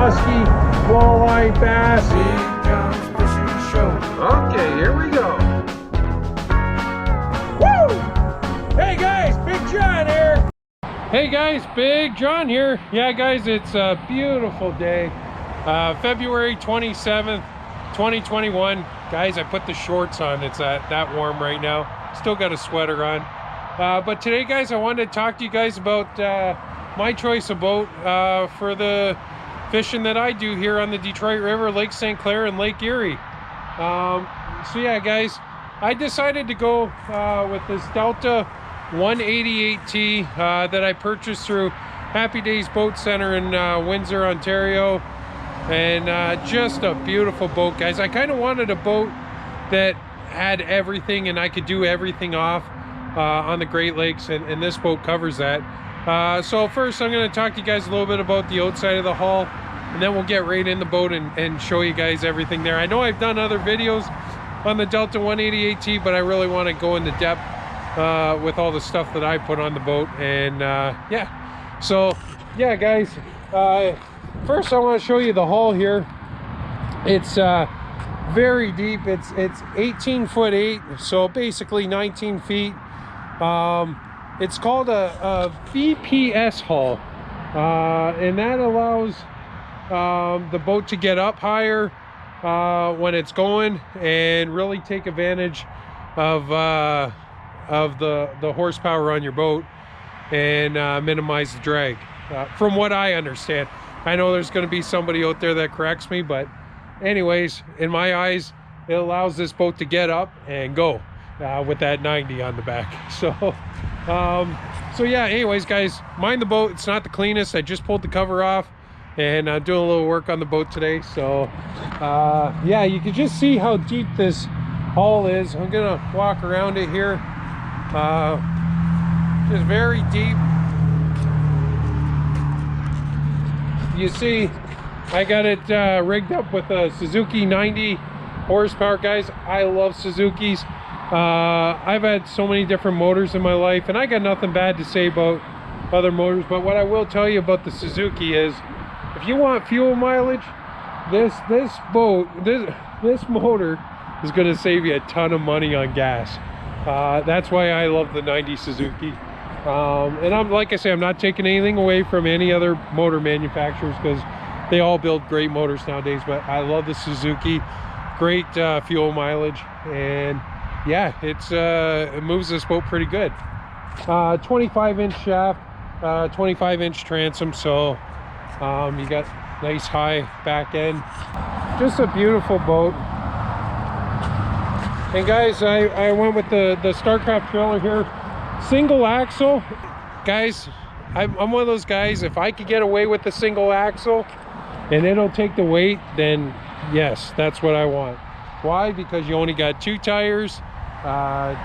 musky walleye bass. Okay, here we go. Woo! Hey guys, Big John here. Hey guys, Big John here. Yeah guys, it's a beautiful day. February 27th, 2021. Guys, I put the shorts on. It's that warm right now. Still got a sweater on. But today guys, I wanted to talk to you guys about my choice of boat for the fishing that I do here on the Detroit River, Lake St. Clair and Lake Erie. So yeah guys, I decided to go with this Delta 188T that I purchased through Happy Days Boat Center in Windsor, Ontario. And just a beautiful boat, guys. I kind of wanted a boat that had everything and I could do everything off on the Great Lakes, and this boat covers that. So first I'm going to talk to you guys a little bit about the outside of the hull, and then we'll get right in the boat and show you guys everything there. I know I've done other videos on the Delta 188T, but I really want to go into depth with all the stuff that I put on the boat. And yeah, so yeah guys, first I want to show you the hull here. It's very deep. It's 18'8", so basically 19 feet. It's called a VPS hull, and that allows the boat to get up higher when it's going and really take advantage of the horsepower on your boat and minimize the drag, from what I understand. I know there's going to be somebody out there that corrects me, but anyways, in my eyes, it allows this boat to get up and go with that 90 on the back. So yeah, anyways guys, mind the boat. It's not the cleanest. I just pulled the cover off and doing a little work on the boat today. So yeah, you can just see how deep this hull is. I'm gonna walk around it here. Just very deep. You see, I got it rigged up with a Suzuki 90 horsepower, guys. I love Suzukis. I've had so many different motors in my life, and I got nothing bad to say about other motors, but what I will tell you about the Suzuki is, if you want fuel mileage, this motor is going to save you a ton of money on gas. That's why I love the 90 Suzuki. And I'm, like I say, I'm not taking anything away from any other motor manufacturers, because they all build great motors nowadays, but I love the Suzuki. Great fuel mileage, and yeah, it moves this boat pretty good. 25-inch shaft, 25-inch transom, so you got nice high back end. Just a beautiful boat. And guys, I went with the Starcraft trailer here. Single axle, guys. I'm one of those guys, if I could get away with the single axle and it'll take the weight, then yes, that's what I want. Why? Because you only got 2 tires,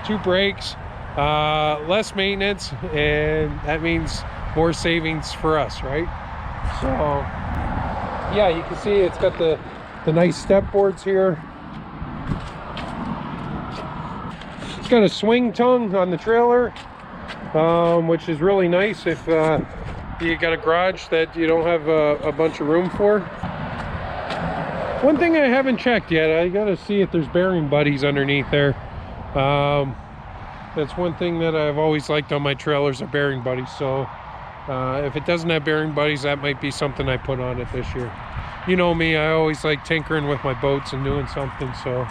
2 brakes, less maintenance, and that means more savings for us, right? So yeah, you can see it's got the nice step boards here. It's got a swing tongue on the trailer, which is really nice if you got a garage that you don't have a bunch of room for. One thing I haven't checked yet, I gotta see if there's bearing buddies underneath there. That's one thing that I've always liked on my trailers, are bearing buddies. So if it doesn't have bearing buddies, that might be something I put on it this year. You know me, I always like tinkering with my boats and doing something. So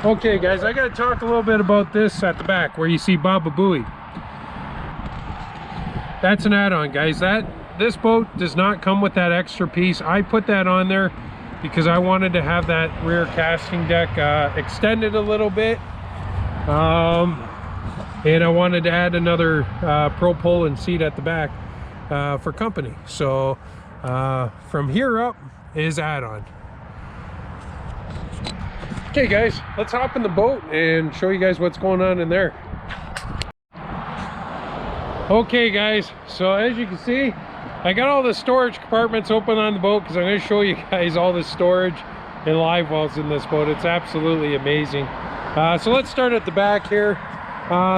okay guys, I gotta talk a little bit about this at the back where you see Baba Booey. That's an add-on, guys. This boat does not come with that extra piece. I put that on there because I wanted to have that rear casting deck extended a little bit, and I wanted to add another pro pull and seat at the back for company. So from here up is add-on. Okay guys, let's hop in the boat and show you guys what's going on in there. Okay guys, so as you can see, I got all the storage compartments open on the boat because I'm going to show you guys all the storage and live wells in this boat. It's absolutely amazing. So let's start at the back here.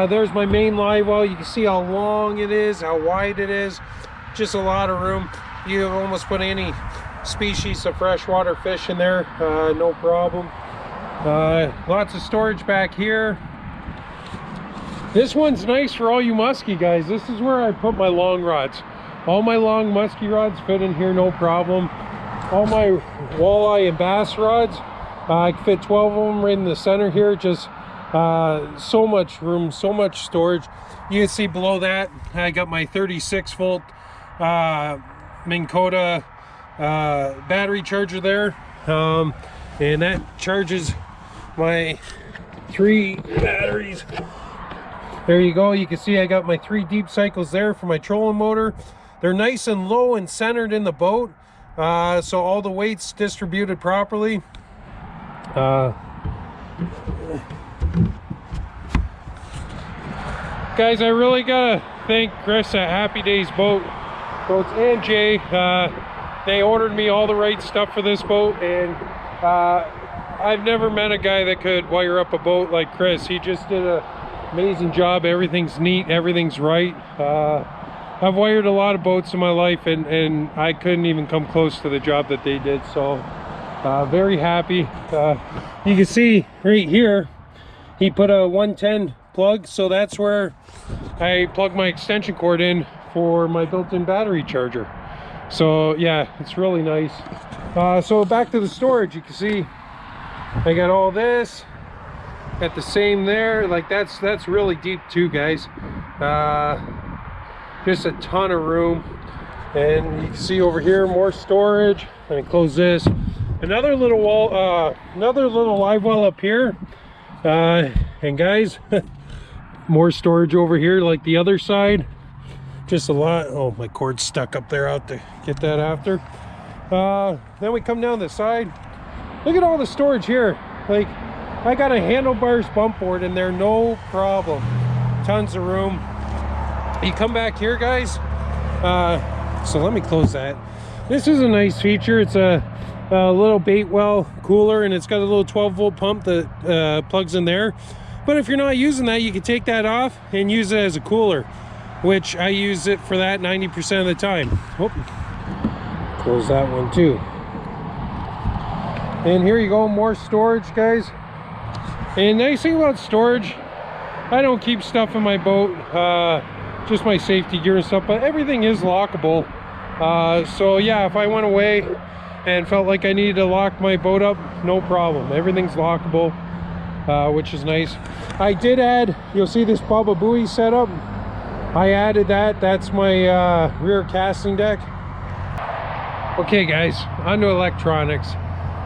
There's my main live well. You can see how long it is, how wide it is, just a lot of room. You almost put any species of freshwater fish in there, no problem. Lots of storage back here. This one's nice for all you muskie guys. This is where I put my long rods. All my long muskie rods fit in here, no problem. All my walleye and bass rods, I can fit 12 of them right in the center here. Just so much room, so much storage. You can see below that, I got my 36 volt Minn Kota battery charger there, and that charges my 3 batteries. There you go. You can see I got my 3 deep cycles there for my trolling motor. They're nice and low and centered in the boat, so all the weight's distributed properly. Guys, I really gotta thank Chris at Happy Days Boats and Jay. They ordered me all the right stuff for this boat, and I've never met a guy that could wire up a boat like Chris. He just did an amazing job. Everything's neat, everything's right. I've wired a lot of boats in my life, and I couldn't even come close to the job that they did, so very happy. You can see right here, he put a 110 plug, so that's where I plug my extension cord in for my built-in battery charger. So yeah, it's really nice. So back to the storage, you can see I got all this, got the same there. Like that's really deep too, guys. Just a ton of room. And you can see over here more storage. Let me close this. Another little wall, another little live well up here. And guys, more storage over here like the other side. Just a lot. Oh, my cord's stuck up there. Out to get that after. Then we come down the side. Look at all the storage here. Like, I got a handlebars bump board in there, no problem. Tons of room. You come back here, guys. So let me close that. This is a nice feature. It's a little bait well cooler, and it's got a little 12 volt pump that plugs in there. But if you're not using that, you can take that off and use it as a cooler, which I use it for that 90% of the time. Oh, close that one too. And here you go, more storage, guys. And nice thing about storage, I don't keep stuff in my boat, just my safety gear and stuff, but everything is lockable. So yeah, if I went away and felt like I needed to lock my boat up, no problem. Everything's lockable, which is nice. I did add, you'll see this Bubba buoy setup. I added that. That's my rear casting deck. Okay guys, on to electronics.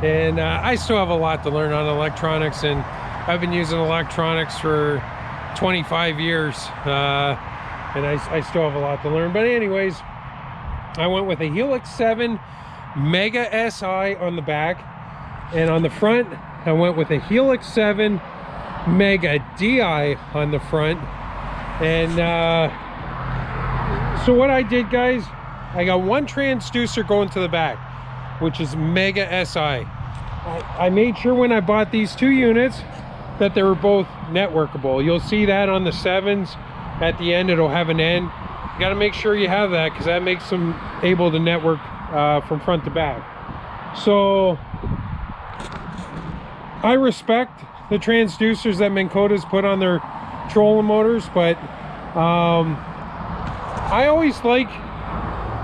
And I still have a lot to learn on electronics, and I've been using electronics for 25 years, and I still have a lot to learn. But anyways, I went with a Helix 7 Mega SI on the back, and on the front I went with a Helix 7 Mega DI on the front. And so what I did, guys, I got one transducer going to the back, which is Mega SI. I made sure when I bought these 2 units that they were both networkable. You'll see that on the 7s at the end, it'll have an N. You got to make sure you have that, because that makes them able to network from front to back. So I respect the transducers that Minn Kota's put on their trolling motors, but I always like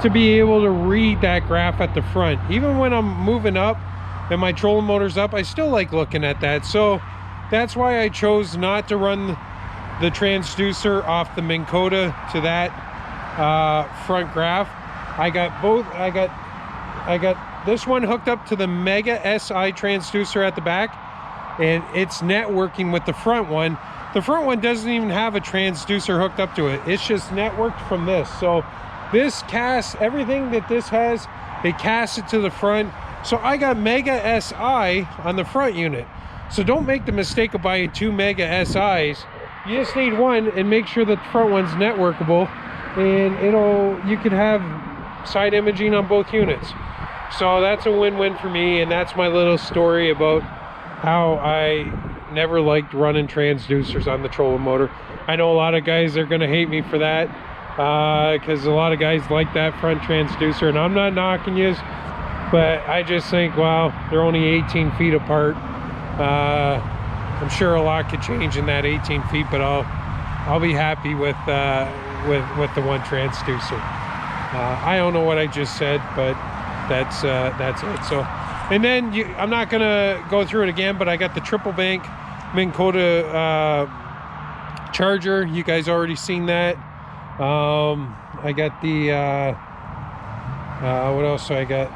to be able to read that graph at the front. Even when I'm moving up and my trolling motor's up, I still like looking at that. So that's why I chose not to run the transducer off the Minn Kota to that front graph. I got both. I got this one hooked up to the Mega SI transducer at the back, and it's networking with the front one. The front one doesn't even have a transducer hooked up to it. It's just networked from this. So this casts everything that this has, they cast it to the front. So I got Mega SI on the front unit. So don't make the mistake of buying 2 Mega SIs. You just need one, and make sure that the front one's networkable, and you can have side imaging on both units. So that's a win-win for me, and that's my little story about how I never liked running transducers on the trolling motor. I know a lot of guys are going to hate me for that. because a lot of guys like that front transducer, and I'm not knocking you, but I just think, wow, they're only 18 feet apart. I'm sure a lot could change in that 18 feet, but I'll be happy with the one transducer. I don't know what I just said, but that's it. So, and then I'm not gonna go through it again, but I got the triple bank Minn Kota charger. You guys already seen that. I got the what else do I got?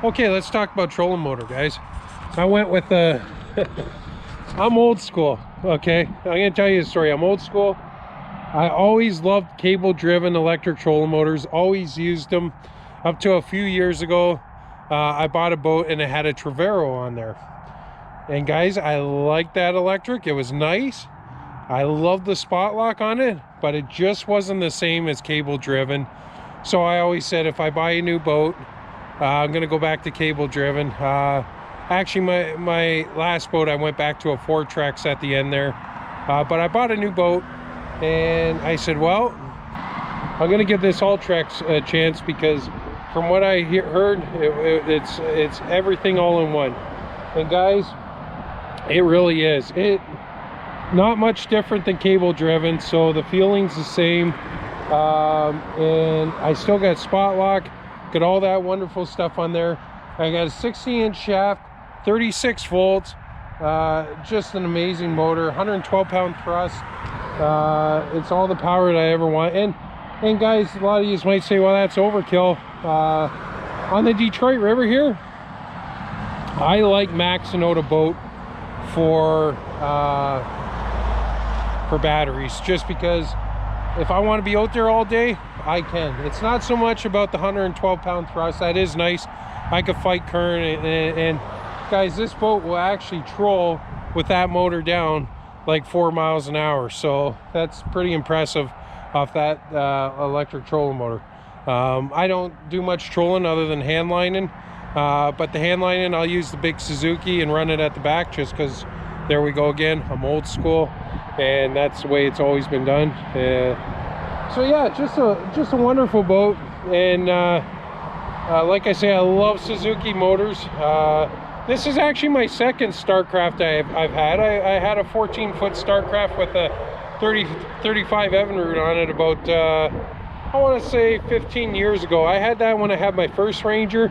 Okay, let's talk about trolling motor, guys. I went with the I'm old school. Okay, I'm gonna tell you a story. I'm old school. I always loved cable driven electric trolling motors, always used them up to a few years ago. I bought a boat and it had a Trevero on there, and guys, I liked that electric. It was nice. I loved the spot lock on it, but it just wasn't the same as cable driven. So I always said, if I buy a new boat, I'm gonna go back to cable driven. Actually, my last boat, I went back to a 4-Trex at the end there, but I bought a new boat, and I said, well, I'm gonna give this Ultrex a chance, because from what I heard, it's everything all in one. And guys, it really is. Not much different than cable driven, so the feeling's the same. And I still got spot lock, got all that wonderful stuff on there. I got a 60-inch shaft, 36 volts, just an amazing motor, 112-pound thrust. It's all the power that I ever want. And guys, a lot of you might say, well, that's overkill. On the Detroit River here, I like maxing out a boat for batteries, just because if I want to be out there all day, I can. It's not so much about the 112-pound thrust. That is nice. I could fight current, and guys, this boat will actually troll with that motor down like 4 miles an hour, so that's pretty impressive off that electric trolling motor. I don't do much trolling other than hand lining, but the hand lining, I'll use the big Suzuki and run it at the back, just because, there we go again, I'm old school, and that's the way it's always been done. So yeah, just a wonderful boat. And like I say, I love Suzuki motors. This is actually my second Starcraft I've had. I had a 14-foot Starcraft with a 35 Evinrude on it about I want to say 15 years ago. I had that when I had my first Ranger,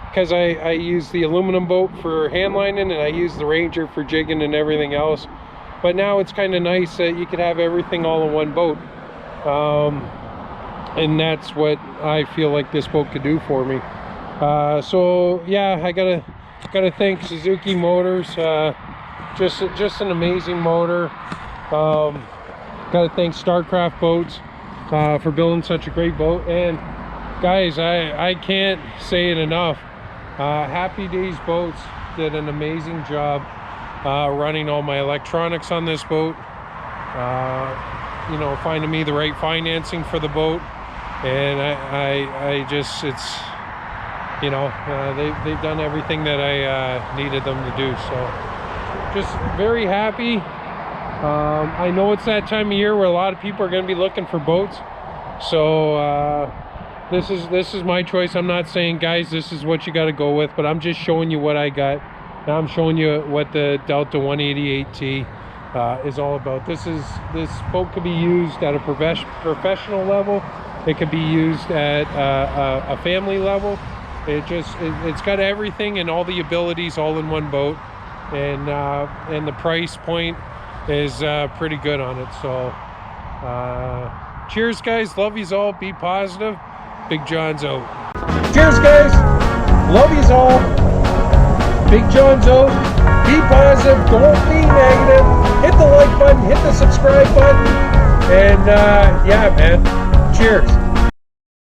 because I used the aluminum boat for hand lining, and I used the Ranger for jigging and everything else. But now it's kind of nice that you could have everything all in one boat, and that's what I feel like this boat could do for me. So yeah, I gotta thank Suzuki Motors. Just an amazing motor. Gotta thank Starcraft Boats for building such a great boat. And guys, I can't say it enough. Happy Days Boats did an amazing job running all my electronics on this boat, you know, finding me the right financing for the boat. And I just, it's, you know, they've done everything that I needed them to do. So just very happy. I know it's that time of year where a lot of people are going to be looking for boats, so this is my choice. I'm not saying, guys, this is what you got to go with, but I'm just showing you what I got. Now I'm showing you what the Delta 188T is all about. This boat could be used at a professional level. It could be used at a family level. It's got everything and all the abilities all in one boat, and the price point is pretty good on it. So cheers, guys. Love yous all. Be positive. Big John's out. Cheers, guys. Love yous all. Big John's out. Be positive. Don't be negative. Hit the like button. Hit the subscribe button. And yeah, man. Cheers.